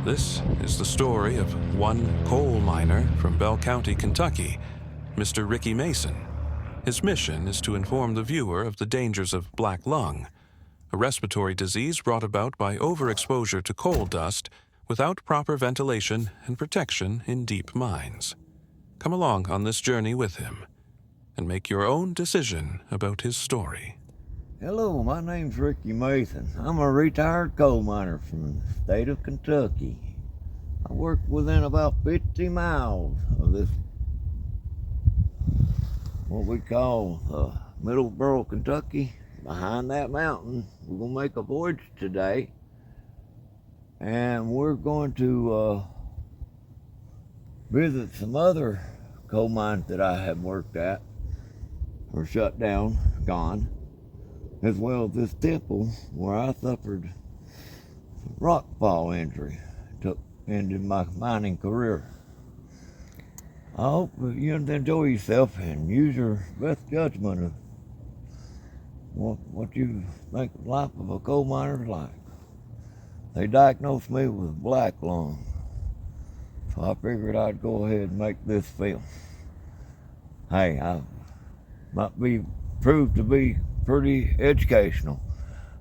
This is the story of one coal miner from Bell County, Kentucky, Mr. Ricky Mason. His mission is to inform the viewer of the dangers of black lung, a respiratory disease brought about by overexposure to coal dust without proper ventilation and protection in deep mines. Come along on this journey with him and make your own decision about his story. Hello, my name's Ricky Mason. I'm a retired coal miner from the state of Kentucky. I work within about 50 miles of this, what we call Middleborough, Kentucky. Behind that mountain, we're going to make a voyage today, and we're going to visit some other coal mines that I have worked at, or shut down, gone, as well as this temple where I suffered rock fall injury, ended my mining career. I hope you enjoy yourself and use your best judgment of what you think the life of a coal miner is like. They diagnosed me with black lung, so I figured I'd go ahead and make this film. Hey, I might be proved to be pretty educational.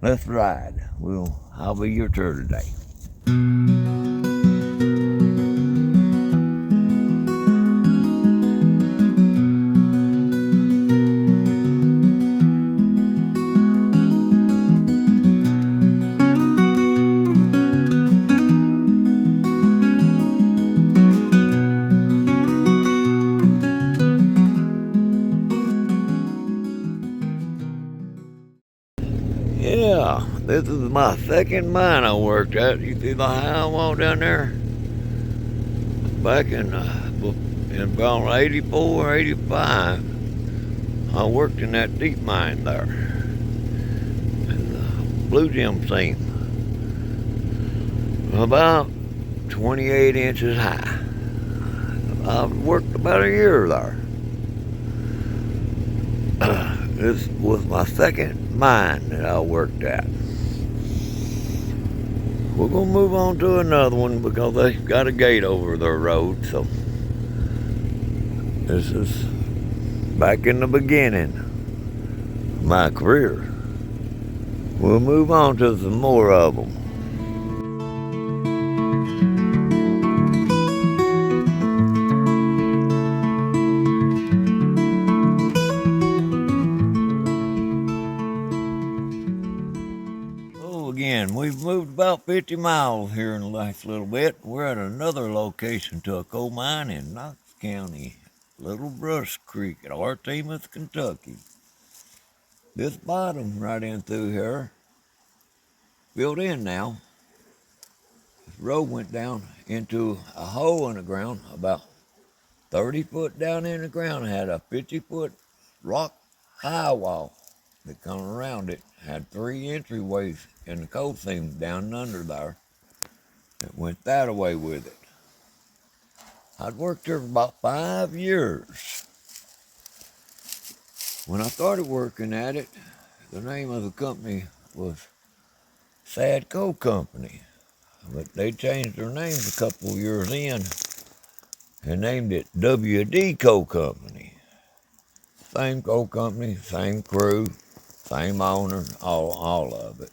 Let's ride. I'll be your tour today. Yeah, this is my second mine I worked at. You see the highwall down there? Back in about 84, 85, I worked in that deep mine there. And the Blue Gem seam. About 28 inches high. I worked about a year there. This was my second mine that I worked at. We're gonna move on to another one because they got a gate over their road, so this is back in the beginning of my career. We'll move on to some more of them. Again, we've moved about 50 miles here in the last little bit. We're at another location to a coal mine in Knox County, Little Brush Creek at Artemus, Kentucky. This bottom right in through here, filled in now. This road went down into a hole in the ground, about 30 foot down in the ground. It had a 50-foot rock high wall that come around it. Had 3 entryways in the coal seam down under there. It went that away with it. I'd worked there for about 5 years. When I started working at it, the name of the company was Sad Coal Company. But they changed their names a couple of years in and named it WD Coal Company. Same coal company, same crew, same owner, all of it.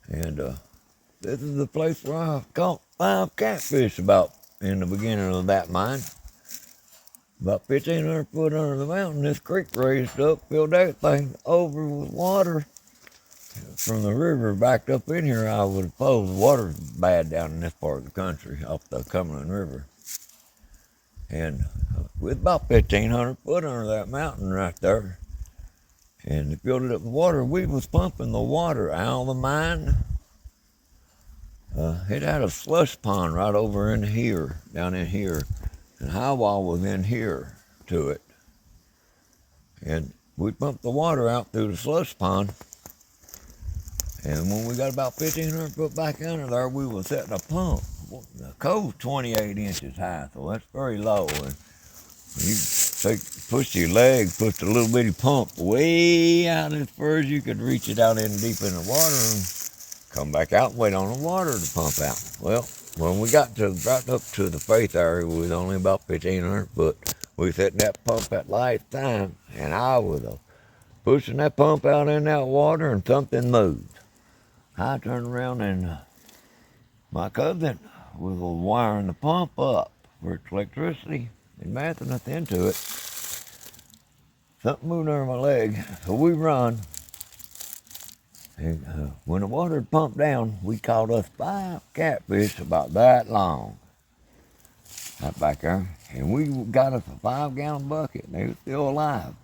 And this is the place where I caught 5 catfish about in the beginning of that mine. About 1,500 foot under the mountain, this creek raised up, filled everything over with water. From the river backed up in here, I would suppose the water's bad down in this part of the country, off the Cumberland River. And with about 1,500 foot under that mountain right there, and they filled it up with water. We was pumping the water out of the mine. It had a slush pond right over in here, down in here. And high wall was in here to it. And we pumped the water out through the slush pond. And when we got about 1,500 foot back under there, we was setting a pump. The coal's 28 inches high, so that's very low. And you push your leg, push the little bitty pump way out as far as you could reach it out in deep in the water, and come back out and wait on the water to pump out. Well, when we got to right up to the Faith area, we was only about 1,500 foot. We set that pump at lifetime, and I was pushing that pump out in that water, and something moved. I turned around, and my cousin was wiring the pump up for its electricity and mathing us into it. Something moved under my leg, so we run. And when the water had pumped down, we caught us 5 catfish about that long. Right back there. And we got us a 5-gallon bucket, and they were still alive.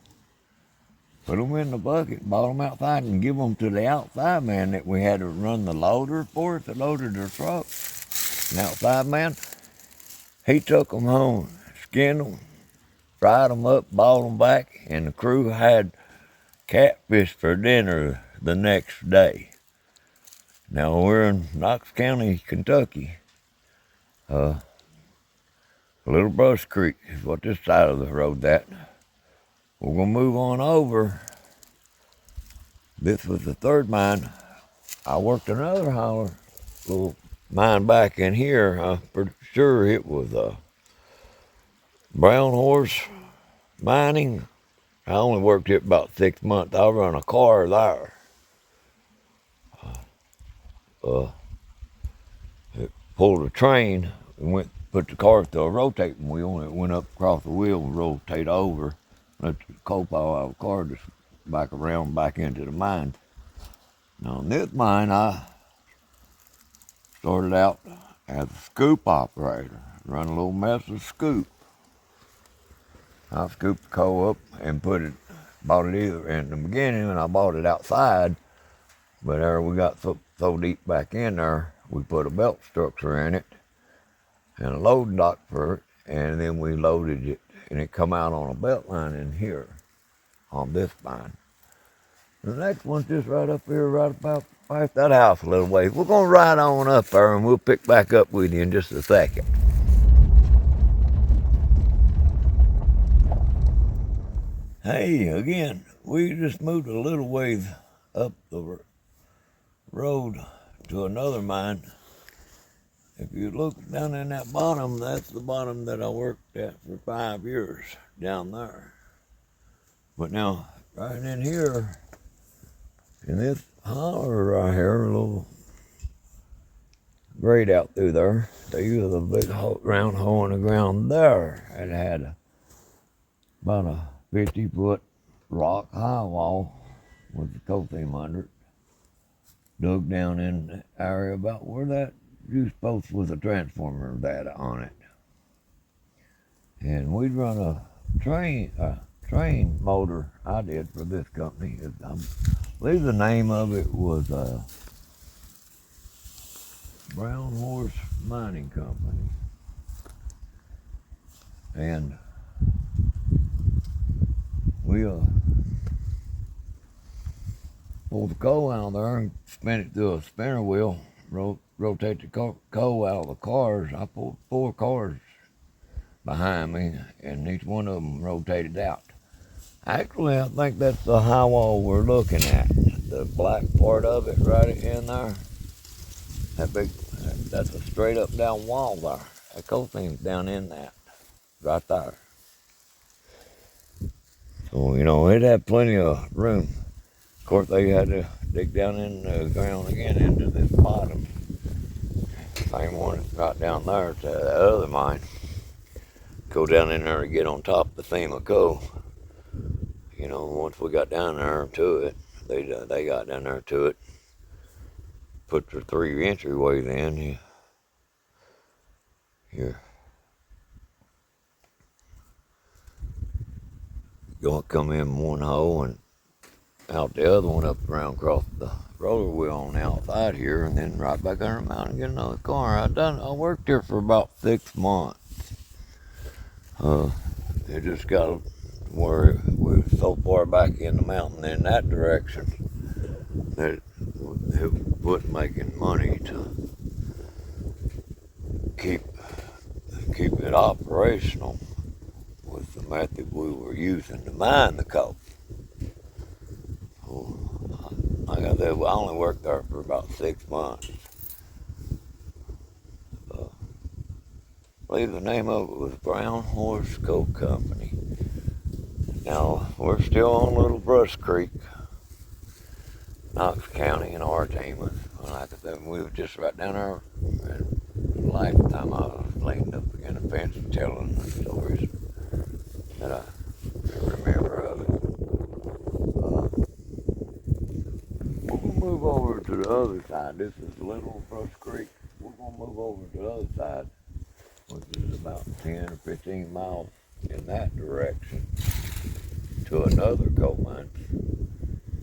Put them in the bucket, brought them outside, and give them to the outside man that we had to run the loader for us that loaded their truck. An outside man, he took them home, skinned them, fried them up, bought them back, and the crew had catfish for dinner the next day. Now we're in Knox County, Kentucky. Little Brush Creek is what this side of the road's at. We're gonna move on over. This was the third mine. I worked another holler, little mine back in here. I'm pretty sure it was Brown Horse Mining. I only worked it about 6 months. I run a car there. It pulled a train and put the car through a rotating wheel, and it went up across the wheel and rotate over. Let the coal pile out of the car just back around, back into the mine. Now in this mine, I started out as a scoop operator, run a little mess of scoop. I scooped the coal up and bought it either in the beginning, and I bought it outside, but there we got so deep back in there, we put a belt structure in it and a load dock for it, and then we loaded it, and it come out on a belt line in here on this mine. The next one's just right up here, right about past that house a little ways. We're gonna ride on up there, and we'll pick back up with you in just a second. Hey, again, we just moved a little ways up the road to another mine. If you look down in that bottom, that's the bottom that I worked at for 5 years down there. But now, right in here, in this holler right here, a little grade out through there, they used a big round hole in the ground there. It had about a 50-foot rock high wall with the coal seam under it. Dug down in the area about where that juice post was, a transformer that on it. And we'd run a train motor, I did, for this company. I believe the name of it was Brown Horse Mining Company. And we pulled the coal out of there and spin it through a spinner wheel, rotate the coal out of the cars. I pulled 4 cars behind me, and each one of them rotated out. Actually, I think that's the high wall we're looking at. The black part of it right in there. That's a straight up down wall there. That coal seam's down in that, right there. So, it had plenty of room. Of course, they had to dig down in the ground again into this bottom. Same one right down there to the other mine. Go down in there to get on top of the seam of coal. Once we got down there to it, they got down there to it, put the 3 entryways in. Here. Gonna come in one hole and out the other one, up around across the roller wheel on the outside here, and then right back under the mountain and get another car. I worked here for about 6 months. It just got where we're so far back in the mountain in that direction that it wasn't making money to keep it operational with the method we were using to mine the coal. So I like I said, I only worked there for about 6 months. I believe the name of it was Brown Horse Coal Company. Now, we're still on Little Brush Creek, Knox County in Artemus. Like I said, we were just right down there. And the last time I was leaning up against a fence telling the stories that I remember of it. We're going to move over to the other side. This is Little Brush Creek. We're going to move over to the other side, which is about 10 or 15 miles in that direction to another coal mine.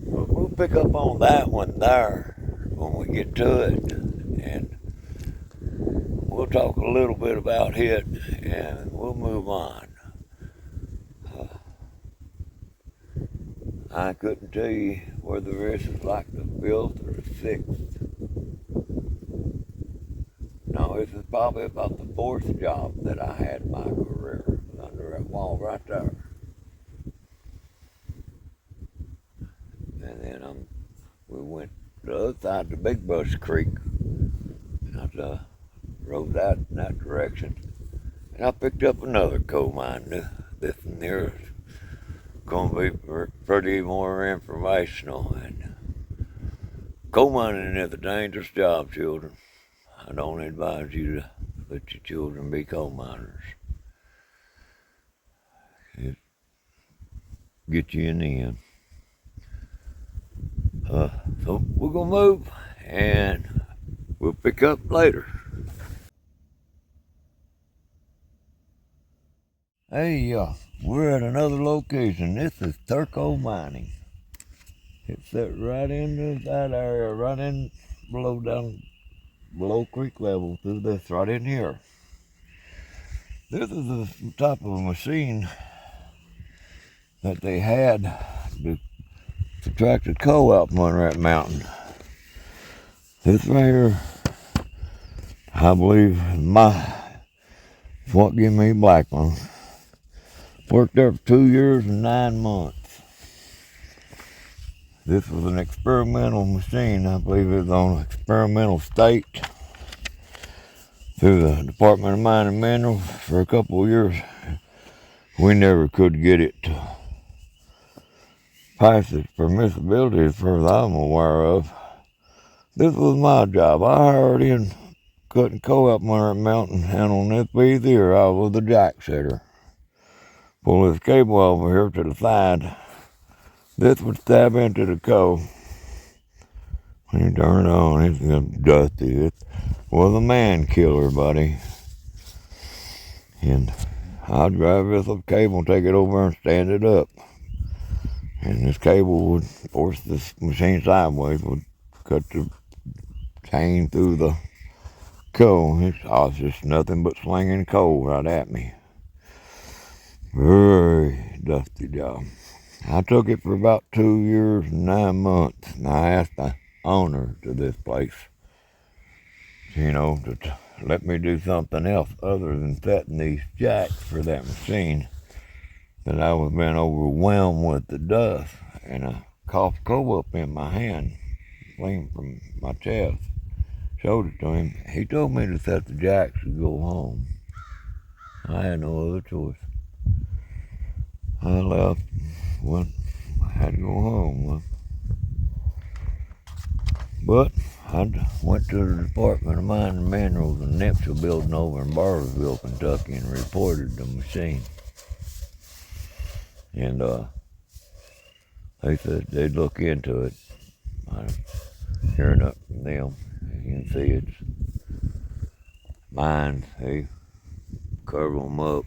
But we'll pick up on that one there when we get to it, and we'll talk a little bit about it, and we'll move on. I couldn't tell you whether this is like the 5th or the 6th. No, this is probably about the 4th job that I had in my career, under that wall right there. And then we went to the other side of Big Brush Creek, and I rode out in that direction. And I picked up another coal mine. This one here is going to be pretty more informational. And coal mining is a dangerous job, children. I don't advise you to let your children be coal miners. It get you in the end. So we're going to move, and we'll pick up later. Hey, we're at another location. This is Turco Mining. It's set right into that area, right in down below creek level through this, right in here. This is the type of machine that they had to extract the coal out from under that mountain. This right here, I believe, is what gave me black one. Worked there for 2 years and 9 months. This was an experimental machine. I believe it was on experimental state through the Department of Mine and Minerals for a couple of years. We never could get it to pass its permissibility as far as I'm aware of. This was my job. I hired in cutting coal up under that mountain, and on this piece here, I was the jack setter. Pull this cable over here to the side. This would stab into the coal. When you turn it on, it's dusty. It was a man killer, buddy. And I'd drive this up cable and take it over and stand it up. And this cable would force this machine sideways, would cut the chain through the coal. It was just nothing but slinging coal right at me. Very dusty job. I took it for about 2 years and 9 months, and I asked the owner to this place, to let me do something else other than setting these jacks for that machine. That I was being overwhelmed with the dust, and I coughed coal up in my hand, clean from my chest. Showed it to him. He told me to set the jacks and go home. I had no other choice. I left. Well, I had to go home. But I went to the Department of Mine and Minerals in the NIPSA building over in Barbersville, Kentucky, and reported the machine. And they said they'd look into it. I'm hearing up from them. You can see it's mines. They cover them up.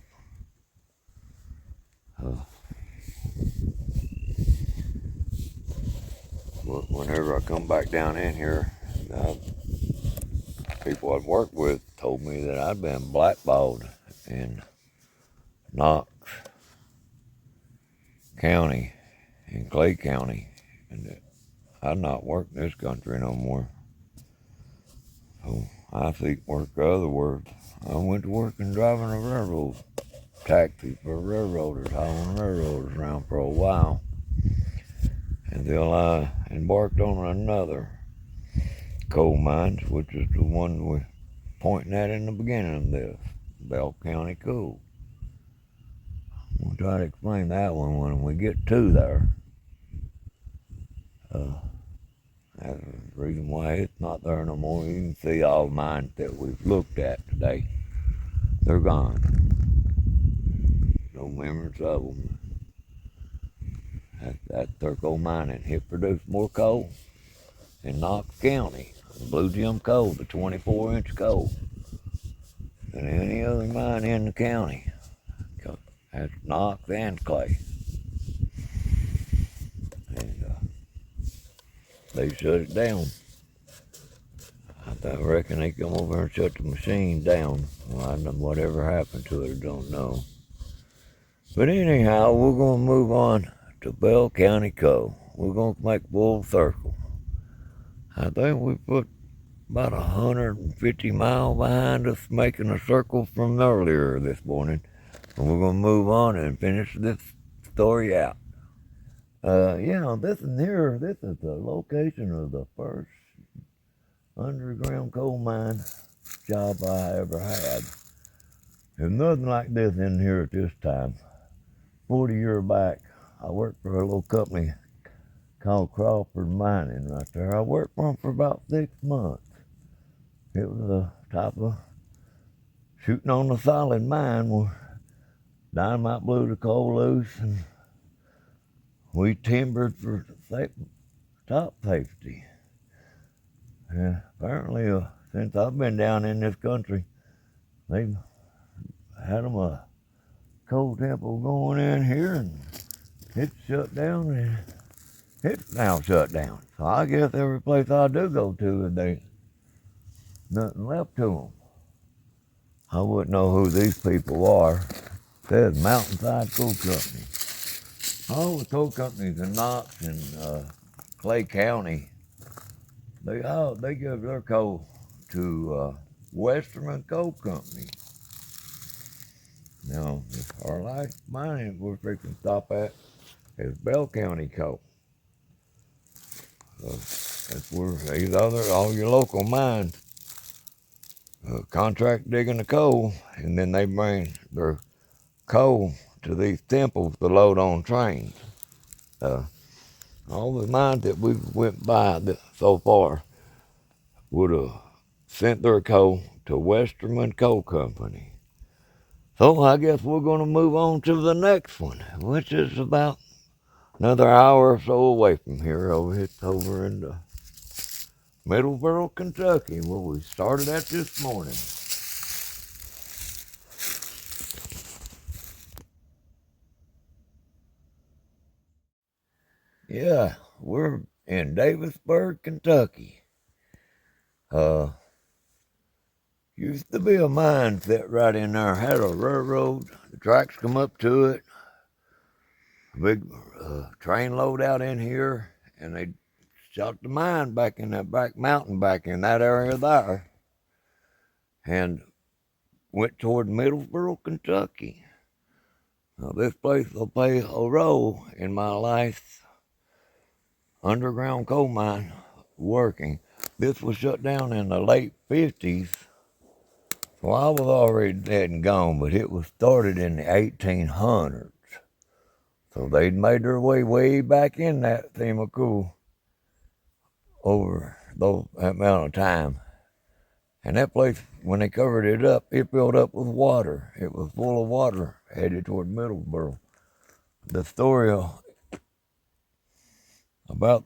But whenever I come back down in here, people I'd worked with told me that I'd been blackballed in Knox County, in Clay County, and that I'd not work in this country no more. So I seek work otherwise. I went to work in driving a railroad taxi for railroaders, hauling railroaders around for a while, until I embarked on another coal mine, which is the one we're pointing at in the beginning of this, Bell County Coal. We'll try to explain that one when we get to there. That's the reason why it's not there no more. You can see all the mines that we've looked at today. They're gone. No memories of them. That's their coal mining. It produced more coal in Knox County, Blue Gem Coal, the 24-inch coal, than any other mine in the county. That's Knox and Clay. And they shut it down. I reckon they come over and shut the machine down. Well, I don't know whatever happened to it, I don't know. But anyhow, we're going to move on to Bell County Coal. We're going to make full circle. I think we put about 150 miles behind us making a circle from earlier this morning. And we're going to move on and finish this story out. This is the location of the first underground coal mine job I ever had. There's nothing like this in here at this time. 40 years back, I worked for a little company called Crawford Mining right there. I worked for them for about 6 months. It was a type of shooting on a solid mine where dynamite blew the coal loose and we timbered for top safety. Yeah, apparently, since I've been down in this country, they've had them a coal temple going in here, and it's shut down, and it's now shut down. So I guess every place I do go to, there's nothing left to them. I wouldn't know who these people are. It says Mountainside Coal Company. All the coal companies in Knox and Clay County, they give their coal to Westerman Coal Company. Now, our last mine we're fixing to stop at is Bell County Coal. That's where all your local mines contract digging the coal, and then they bring their coal to these temples to load on trains. All the mines that we went by so far would have sent their coal to Westerman Coal Company. So I guess we're going to move on to the next one, which is about another hour or so away from here. It's over in Middleborough, Kentucky, where we started at this morning. Yeah, we're in Davisburg, Kentucky. Used to be a mine set right in there. Had a railroad. The tracks come up to it. A big train load out in here, and they shot the mine back in that back mountain back in that area there, and went toward Middlesboro, Kentucky. Now this place will play a role in my life's underground coal mine working. This was shut down in the late 50s. So I was already dead and gone, but it was started in the 1800s. So they'd made their way back in that theme of coal over that amount of time. And that place, when they covered it up, it filled up with water. It was full of water headed toward Middlesboro. The story about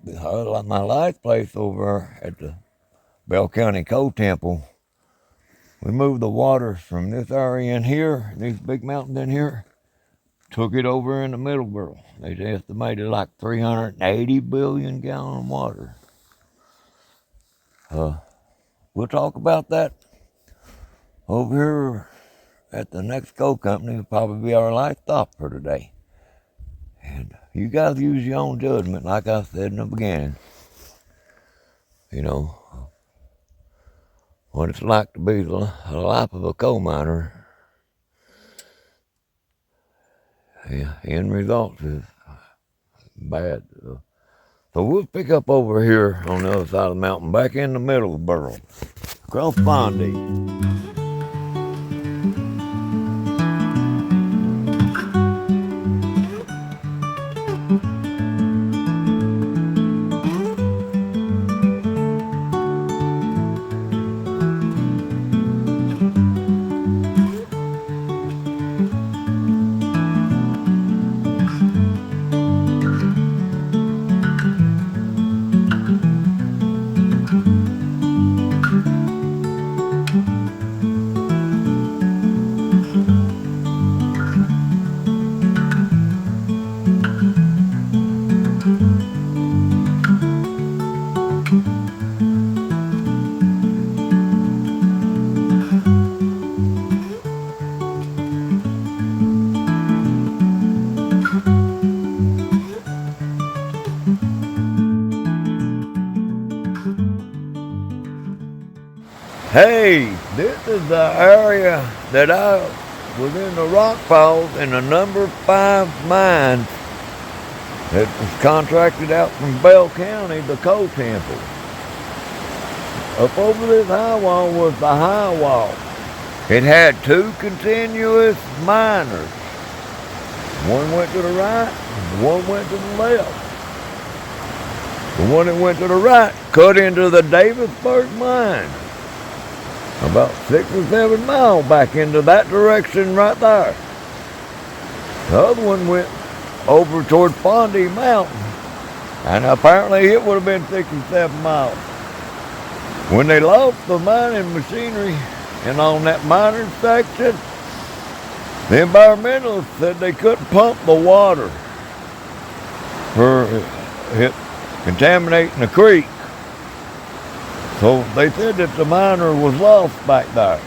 my last place over at the Bell County Coal Temple, we moved the water from this area in here, these big mountains in here, took it over into Middlesboro. They estimated like 380 billion gallons of water. We'll talk about that over here at the next coal company. Will probably be our last stop for today. And you guys use your own judgment, like I said in the beginning. You know, what it's like to be the life of a coal miner. Yeah, end result is bad. So we'll pick up over here on the other side of the mountain, back in the middle of Burl, across Bondi. Hey, this is the area that I was in the rock falls in the number 5 mine that was contracted out from Bell County, the coal temple. Up over this high wall was the high wall. It had 2 continuous miners. One went to the right, one went to the left. The one that went to the right cut into the Davisburg mine. About 6 or 7 miles back into that direction right there. The other one went over toward Bondi Mountain, and apparently it would have been 6 or 7 miles. When they lost the mining machinery and on that mining section, the environmentalists said they couldn't pump the water for it contaminating the creek. So they said that the miner was lost back there.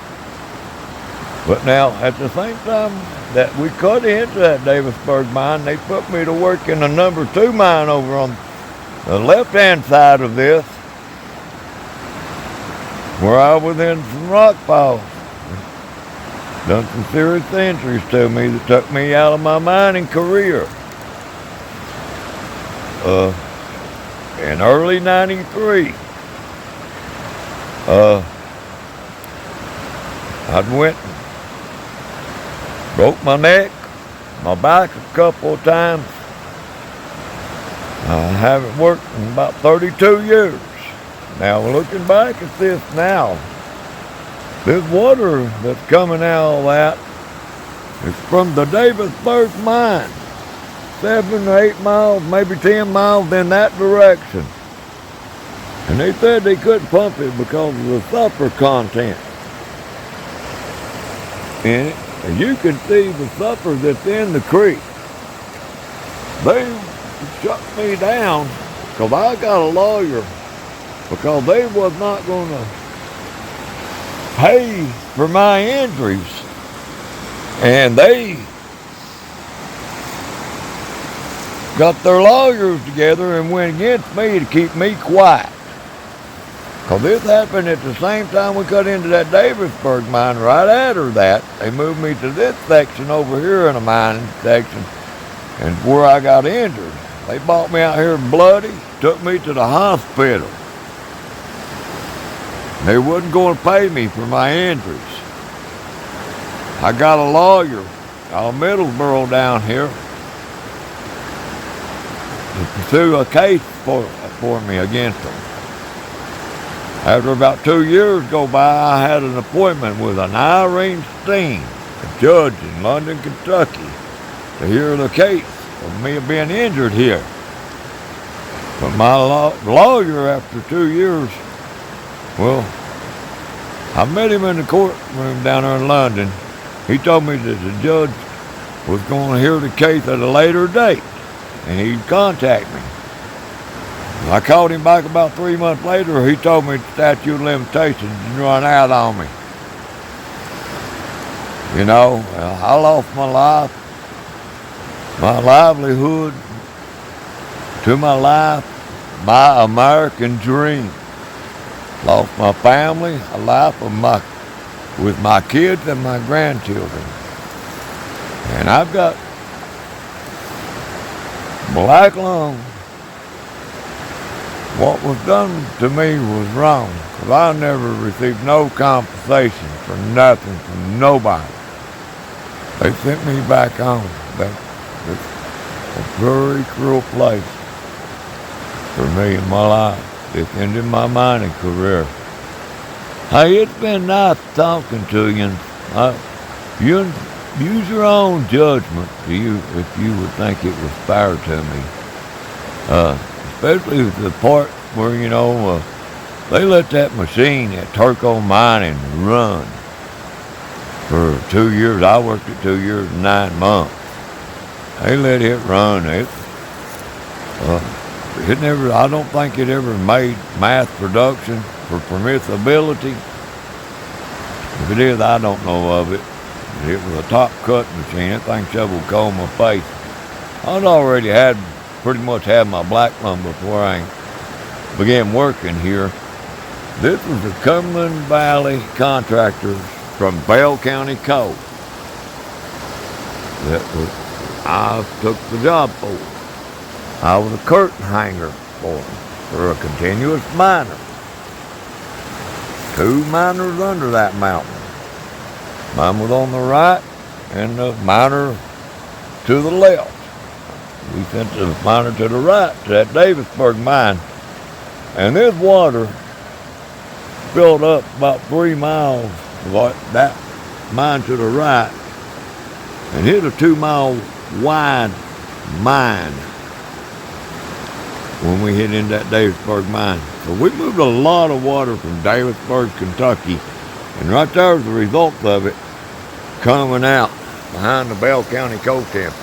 But now, at the same time that we cut into that Davisburg mine, they put me to work in the number 2 mine over on the left-hand side of this, where I was in some rock falls. Done some serious injuries to me that took me out of my mining career. In early '93. I went and broke my neck, my back a couple of times. I haven't worked in about 32 years. Now, looking back at this now, this water that's coming out of that is from the Davisburg mine. 7 or 8 miles, maybe 10 miles in that direction. And they said they couldn't pump it because of the sulfur content in it. And you can see the sulfur that's in the creek. They shut me down because I got a lawyer, because they was not going to pay for my injuries. And they got their lawyers together and went against me to keep me quiet. Because this happened at the same time we cut into that Davisburg mine. Right after that, they moved me to this section over here in a mining section, and where I got injured. They brought me out here bloody, took me to the hospital. They wasn't going to pay me for my injuries. I got a lawyer out of Middlesboro down here to pursue a case for me against them. After about 2 years go by, I had an appointment with an Irene Steen, a judge in London, Kentucky, to hear the case of me being injured here. But my lawyer, after 2 years, well, I met him in the courtroom down there in London. He told me that the judge was going to hear the case at a later date, and he'd contact me. I called him back about 3 months later. He told me the statute of limitations had run out on me. You know, I lost my life, my livelihood, to my life, my American dream. Lost my family, a life of with my kids and my grandchildren. And I've got black lung What was done to me was wrong, 'cause I never received no compensation for nothing from nobody. They sent me back home. It's a very cruel place for me in my life. It ended my mining career. Hey, it's been nice talking to you. You use your own judgment if you would think it was fair to me. Especially the part where, they let that machine, that Turco Mining, run for 2 years. I worked it 2 years and 9 months. They let it run. It never, I don't think it ever made mass production for permissibility. If it is, I don't know of it. It was a top cut machine. That thing shoveled coal in my face. I'd already pretty much had my black lung before I began working here. This was the Cumberland Valley contractors from Bell County Coal. I took the job for. I was a curtain hanger for a continuous miner. 2 miners under that mountain. Mine was on the right and the miner to the left. We sent the miner to the right to that Davisburg mine. And this water filled up about 3 miles of that mine to the right and hit a 2-mile wide mine when we hit into that Davisburg mine. So we moved a lot of water from Davisburg, Kentucky, and right there's the results of it coming out behind the Bell County Coal Temple.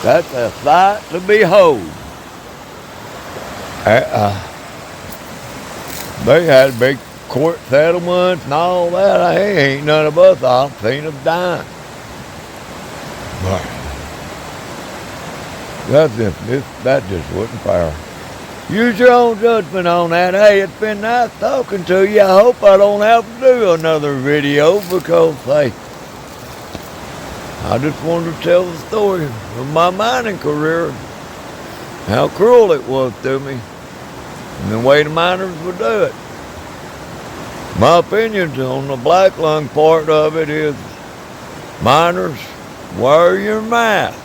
That's a sight to behold. They had big court settlements and all that. Hey, ain't none of us I've seen of dime. But that just wasn't fair. Use your own judgment on that. Hey, it's been nice talking to you. I hope I don't have to do another video because, hey, I just wanted to tell the story of my mining career, how cruel it was to me, and the way the miners would do it. My opinions on the black lung part of it is, miners, wear your mask.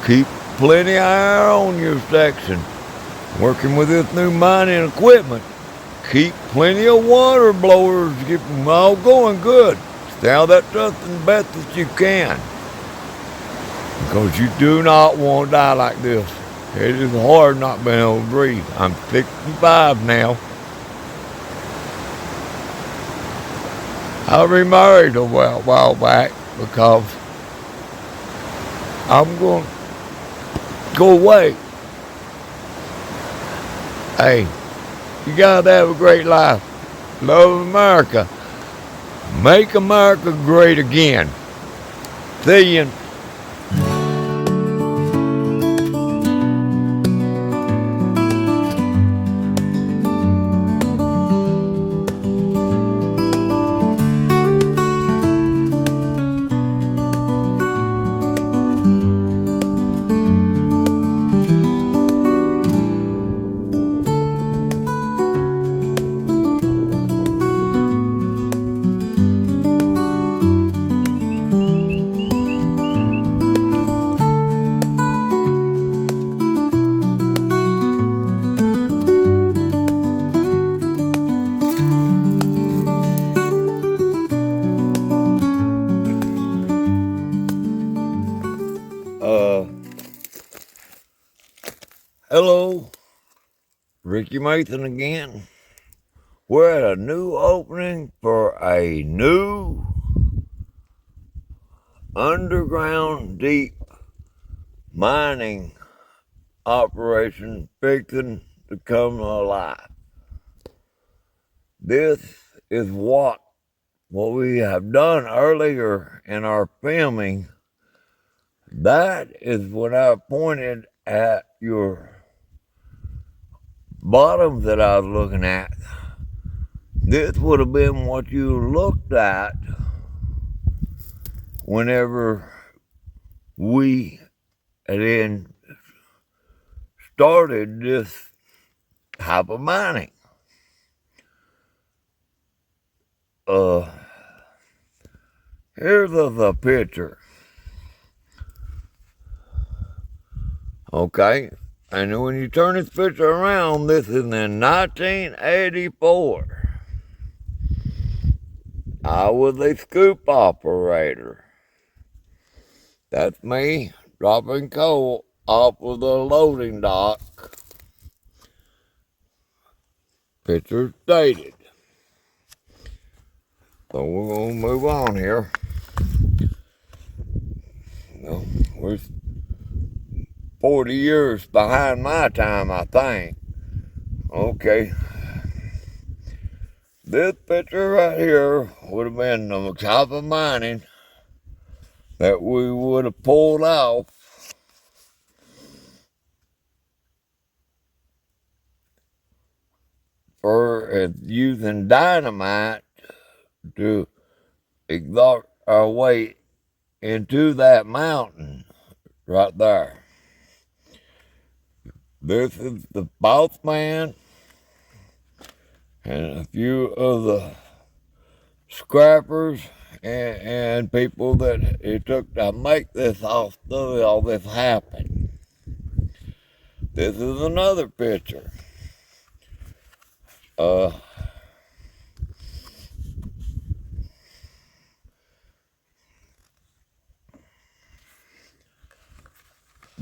Keep plenty of air on your section. Working with this new mining equipment, keep plenty of water blowers, keep them all going good. Stay out of that dust as best as you can. Because you do not want to die like this. It is hard not being able to breathe. I'm 65 now. I remarried a while back because I'm going to go away. Hey, you got to have a great life. Love America. Make America great again. See you. Hello, Ricky Mason again. We're at a new opening for a new underground deep mining operation fixing to come alive. This is what we have done earlier in our filming. That is when I pointed at your bottoms that I was looking at. This would have been what you looked at whenever we then started this type of mining. Here's the picture. Okay, and when you turn this picture around, this is in 1984. I was a scoop operator. That's me dropping coal off of the loading dock. Picture dated. So we're going to move on here. We're 40 years behind my time, I think. Okay. This picture right here would have been the type of mining that we would have pulled off for using dynamite to exhaust our way into that mountain right there. This is the boss man and a few of the scrappers and people that it took to make this all this happen. This is another picture.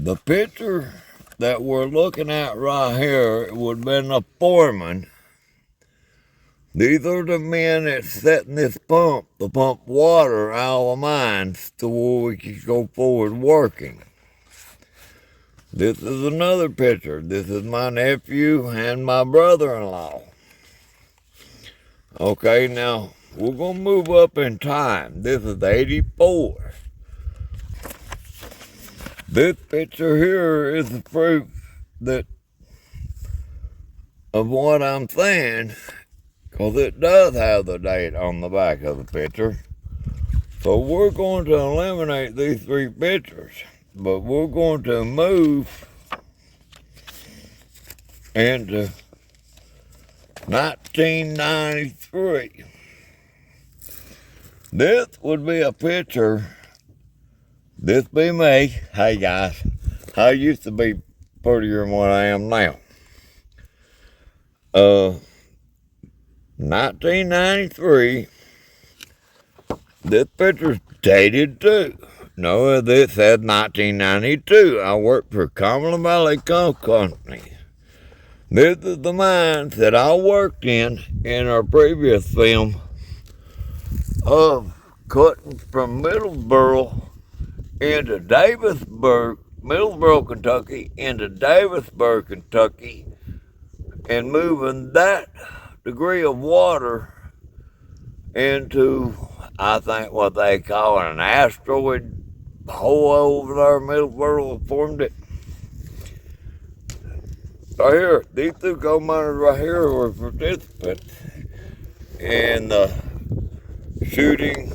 The picture that we're looking at right here would have been a foreman. These are the men that's setting this pump to pump water out of the mines to where we can go forward working. This is another picture. This is my nephew and my brother-in-law. Okay, now we're going to move up in time. This is 84. This picture here is the proof of what I'm saying, because it does have the date on the back of the picture. So we're going to eliminate these three pictures, but we're going to move into 1993. This would be a picture. This be me. Hey guys, I used to be prettier than what I am now. 1993. This picture's dated too. No, this says 1992. I worked for Cumberland Valley Coal Company. This is the mines that I worked in our previous film of cutting from Middlesboro into Middlesboro, Kentucky, into Davisburg, Kentucky, and moving that degree of water into, I think, what they call an asteroid hole over there. Middlesboro formed it. Right here, these two coal miners right here were participants in the shooting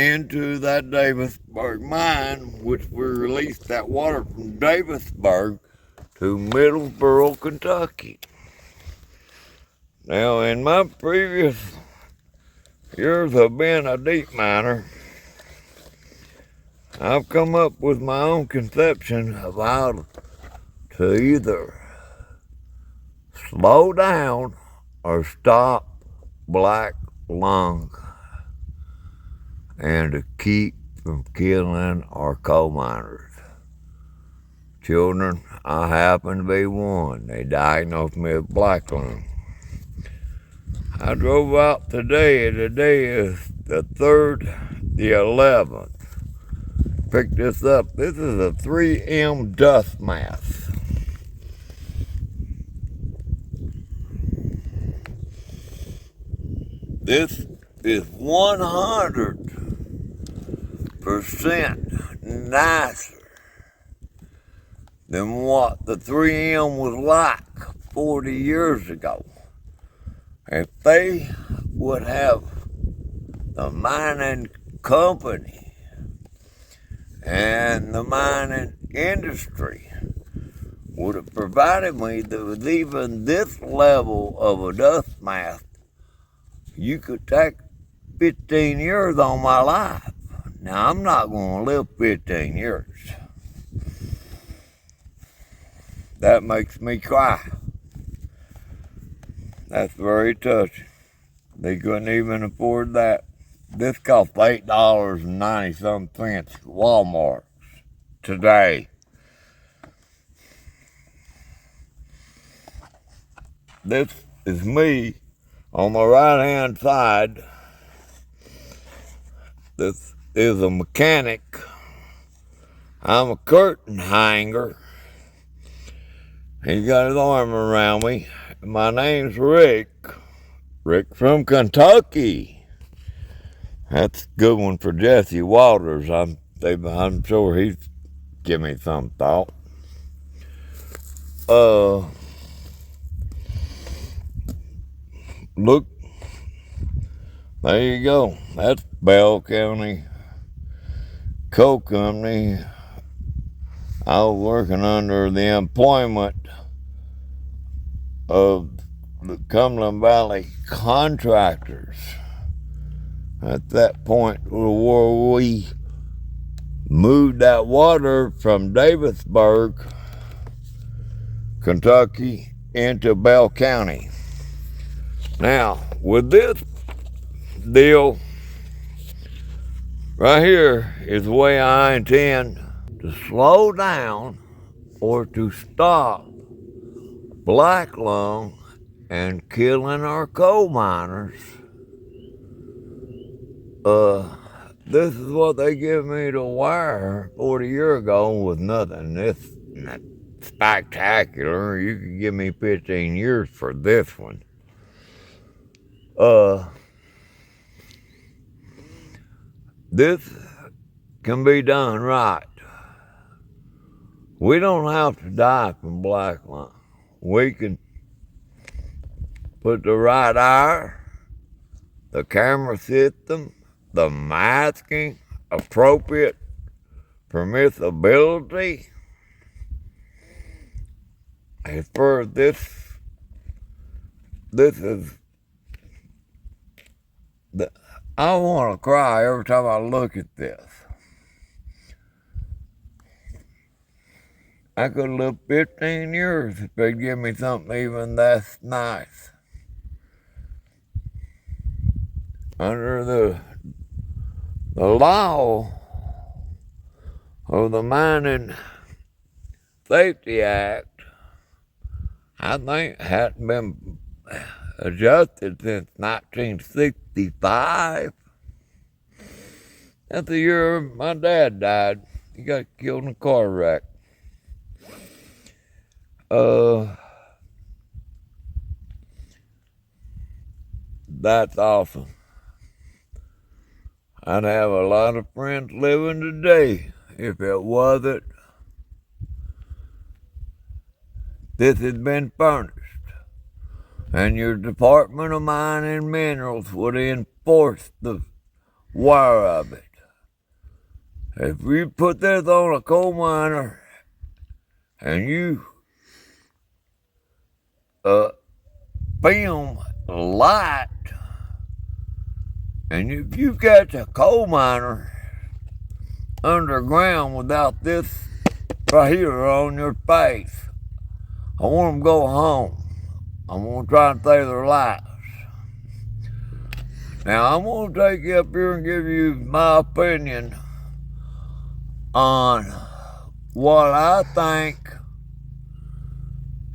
into that Davisburg mine, which we released that water from Davisburg to Middlesboro, Kentucky. Now, in my previous years of being a deep miner, I've come up with my own conception of how to either slow down or stop black lung, and to keep from killing our coal miners. Children, I happen to be one. They diagnosed me with black lung. I drove out today, and today is the 11th. Picked this up. This is a 3M dust mask. This is 100% nicer than what the 3M was like 40 years ago. If they would have the mining company and the mining industry would have provided me with even this level of a dust mask, you could take 15 years on my life. Now, I'm not going to live 15 years. That makes me cry. That's very touching. They couldn't even afford that. This cost $8.90-something at Walmart today. This is me on the right-hand side. This is a mechanic. I'm a curtain hanger. He got his arm around me. My name's Rick. Rick from Kentucky. That's a good one for Jesse Waters. I'm sure he's give me some thought. Look, there you go. That's Bell County Coal Company. I was working under the employment of the Cumberland Valley contractors. At that point where we moved that water from Davisburg, Kentucky, into Bell County. Now, with this deal, right here is the way I intend to slow down or to stop black lung and killing our coal miners. This is what they give me to wire 40 years ago with nothing. This not spectacular. You could give me 15 years for this one. This can be done right. We don't have to die from black lung. We can put the right air, the camera system, the masking, appropriate permissibility. As far as this is I want to cry every time I look at this. I could live 15 years if they'd give me something even that's nice. Under the law of the Mining Safety Act, I think hadn't been adjusted since 1965. That's the year my dad died. He got killed in a car wreck. That's awesome. I'd have a lot of friends living today if it wasn't this had been furnished. And your Department of Mining and Minerals would enforce the wire of it. If you put this on a coal miner and you film light, and if you catch a coal miner underground without this right here on your face, I want them to go home. I'm going to try and save their lives. Now, I'm going to take you up here and give you my opinion on what I think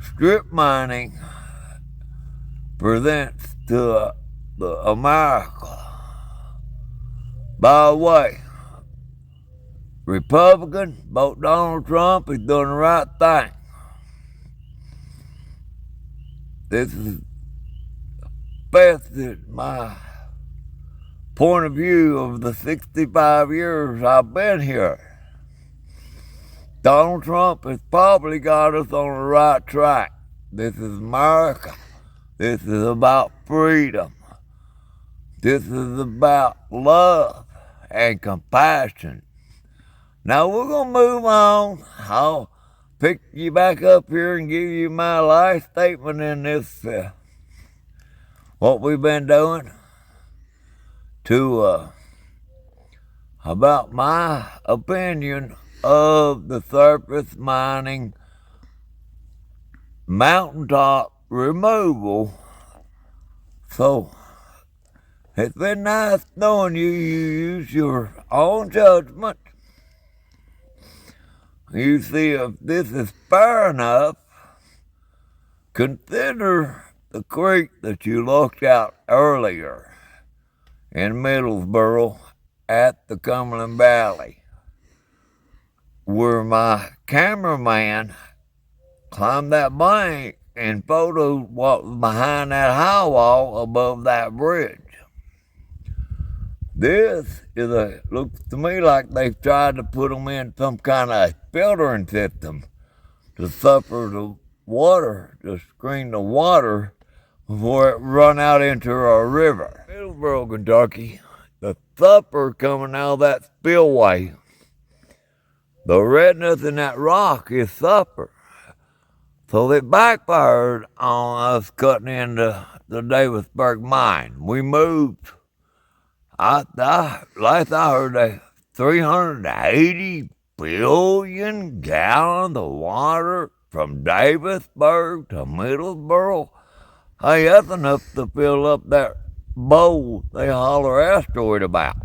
strip mining presents to America. By the way, Republican, vote Donald Trump, he's doing the right thing. This is best at my point of view of the 65 years I've been here. Donald Trump has probably got us on the right track. This is America. This is about freedom. This is about love and compassion. Now we're going to move on. I'll pick you back up here and give you my last statement in this, what we've been doing, about my opinion of the surface mining mountaintop removal. So, it's been nice knowing you. You use your own judgment. You see if this is fair enough. Consider the creek that you looked at earlier in Middlesboro at the Cumberland Valley, where my cameraman climbed that bank and photoed what was behind that high wall above that bridge. This looks to me like they've tried to put them in some kind of filtering system to suffer the water, to screen the water before it run out into a river. Middlesboro, Kentucky, the supper coming out of that spillway, the redness in that rock is supper. So it backfired on us cutting into the Davisburg mine. We moved. Last I heard, 380 billion gallons of water from Davisburg to Middlesboro. Hey, that's enough to fill up that bowl they holler asteroid about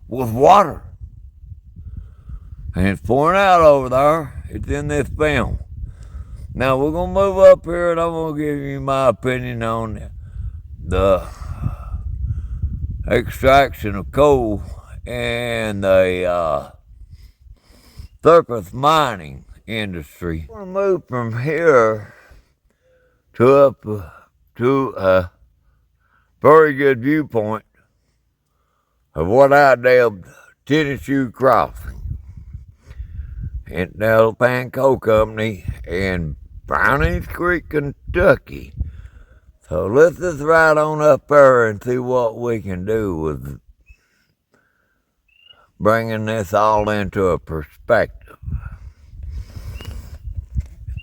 with water. And it's pouring out over there. It's in this film. Now we're going to move up here and I'm going to give you my opinion on the extraction of coal and the surface mining industry. We're going to move from here to a very good viewpoint of what I dubbed Tennessee Crossing at the Alpine Coal Company in Brownings Creek, Kentucky. So let's just ride on up there and see what we can do with bringing this all into a perspective.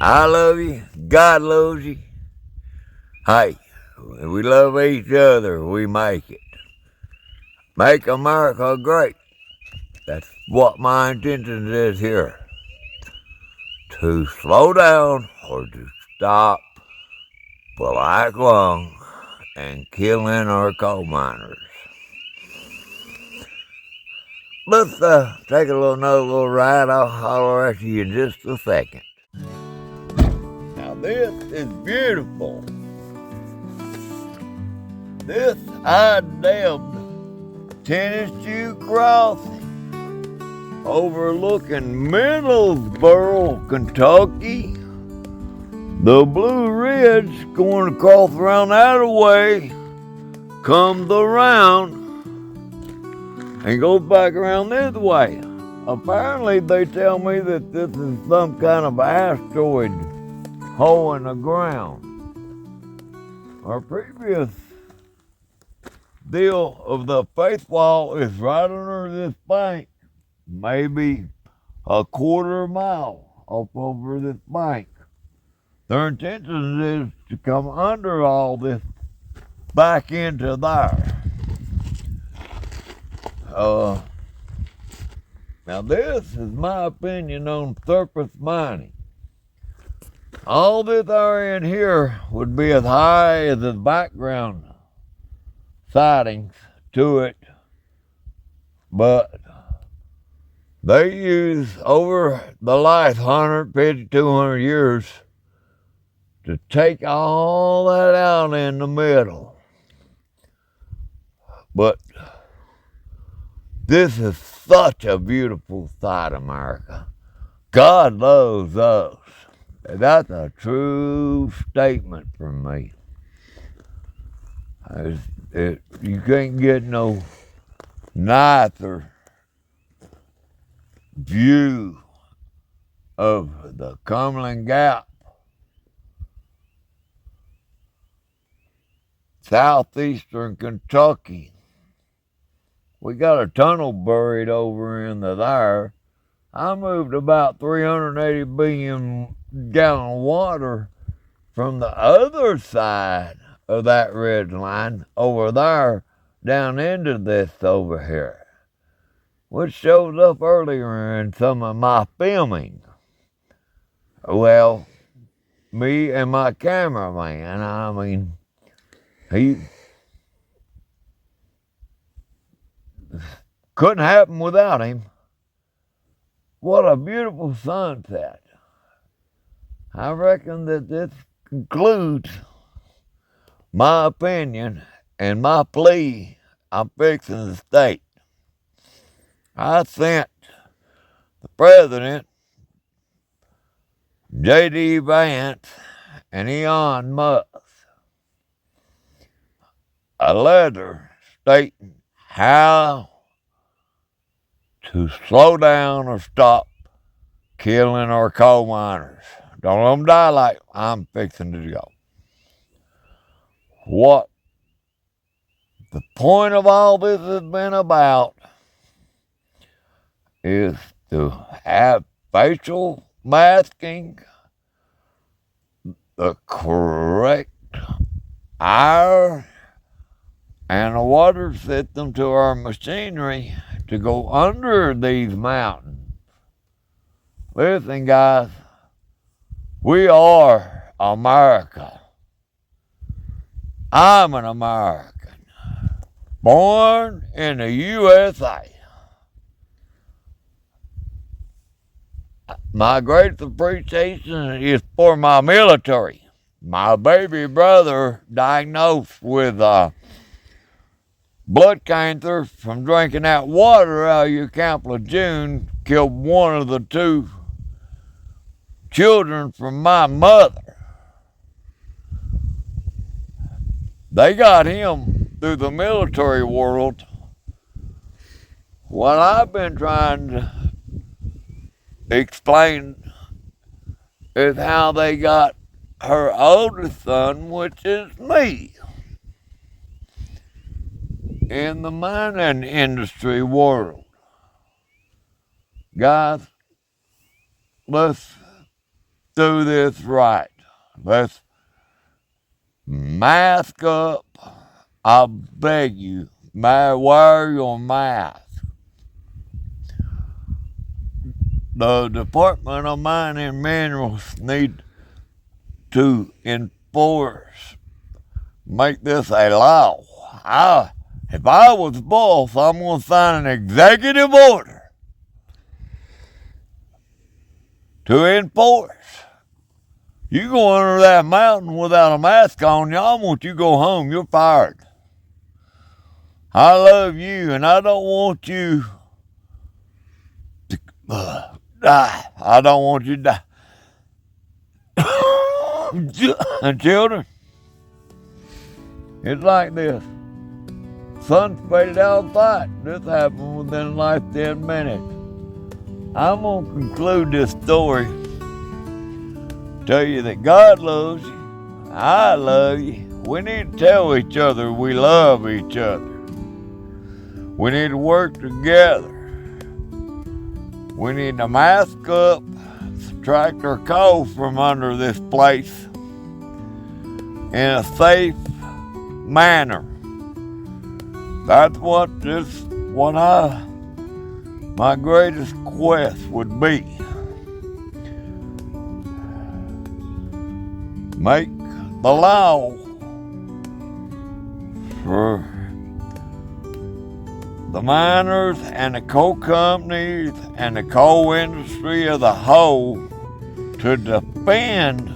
I love you. God loves you. Hey, we love each other. We make it. Make America great. That's what my intention is here. To slow down or to stop black lung and killing our coal miners. Let's take another little ride. I'll holler at you in just a second. Now this is beautiful. This I dubbed Tennessee Crossing, overlooking Middlesboro, Kentucky. The Blue Ridge going across around that way comes around and goes back around this way. Apparently they tell me that this is some kind of asteroid hole in the ground. Our previous deal of the faith wall is right under this bank, maybe a quarter mile up over this bank. Their intention is to come under all this back into there. Now this is my opinion on surface mining. All this area in here would be as high as the background sightings to it, but they use over the last 150, 200 years to take all that out in the middle. But this is such a beautiful sight, America. God loves us. That's a true statement from me. You can't get no nicer view of the Cumberland Gap, southeastern Kentucky. We got a tunnel buried over into there. I moved about 380 billion gallon of water from the other side of that red line over there down into this over here, which shows up earlier in some of my filming. Well, me and my cameraman, I mean, he couldn't happen without him. What a beautiful sunset. I reckon that this concludes my opinion and my plea I'm fixing to state. I sent the president, J.D. Vance, and Elon Musk a letter stating how to slow down or stop killing our coal miners. Don't let them die like I'm fixing to go. What the point of all this has been about is to have facial masking, the correct air and a water system to our machinery to go under these mountains. Listen, guys, we are America. I'm an American, born in the USA. My greatest appreciation is for my military. My baby brother diagnosed with blood cancer from drinking that water out of your Camp Lejeune killed one of the two children from my mother. They got him through the military world. What I've been trying to explain is how they got her oldest son, which is me, in the mining industry world. Guys, let's do this right. Let's mask up. I beg you, wear your mask. The Department of Mining and Minerals need to enforce, make this a law. If I was boss, I'm going to sign an executive order to enforce. You go under that mountain without a mask on, y'all want you to go home. You're fired. I love you, and I don't want you to die. I don't want you to die. Children, it's like this. Sun's faded outside. This happened within the last 10 minutes. I'm going to conclude this story. Tell you that God loves you. I love you. We need to tell each other we love each other. We need to work together. We need to mask up, subtract our coal from under this place in a safe manner. That's what my greatest quest would be. Make the law for the miners and the coal companies and the coal industry as a whole to defend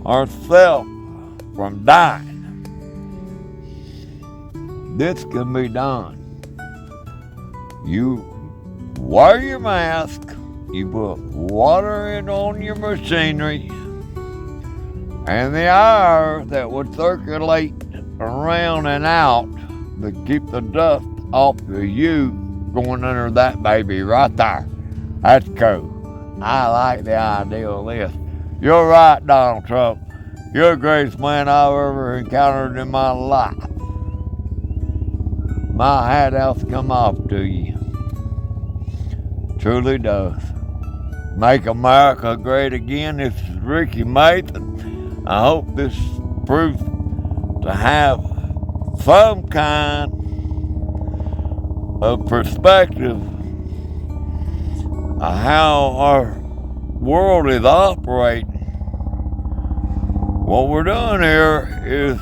ourselves from dying. This can be done. You wear your mask, you put water in on your machinery, and the air that would circulate around and out to keep the dust off of you going under that baby right there. That's cool. I like the idea of this. You're right, Donald Trump. You're the greatest man I've ever encountered in my life. My hat has to come off to you. Truly does. Make America great again. This is Ricky Mason. I hope this proves to have some kind of perspective of how our world is operating. What we're doing here is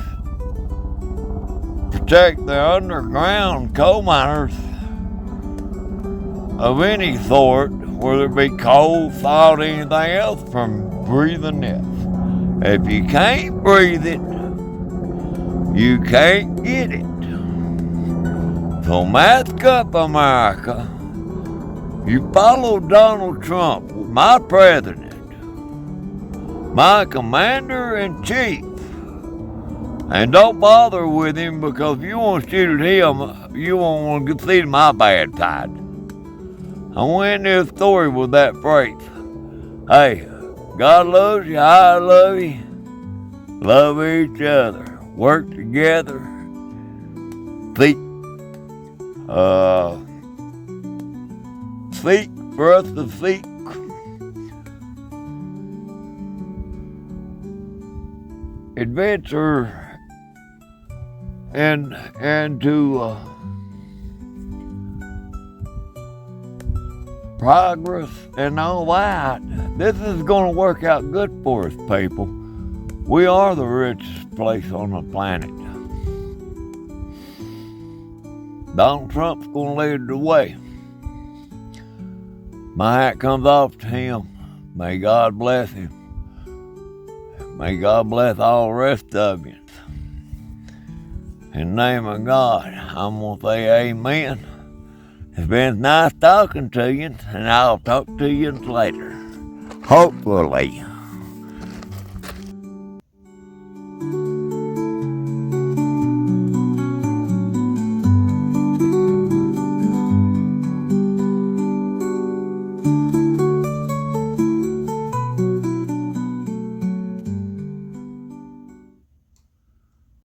protect the underground coal miners of any sort, whether it be coal, salt, anything else, from breathing this. If you can't breathe it, you can't get it. So mask up, America. You follow Donald Trump, my president, my commander-in-chief, and don't bother with him, because if you want to shoot at him, you won't want to see my bad side. I went in this story with that phrase. Hey, God loves you, I love you. Love each other. Work together. Seek for us to seek. Adventure and to progress and all that. This is going to work out good for us, people. We are the richest place on the planet. Donald Trump's going to lead the way. My hat comes off to him. May God bless him. May God bless all the rest of you. In the name of God, I'm going to say amen. It's been nice talking to you, and I'll talk to you later. Hopefully.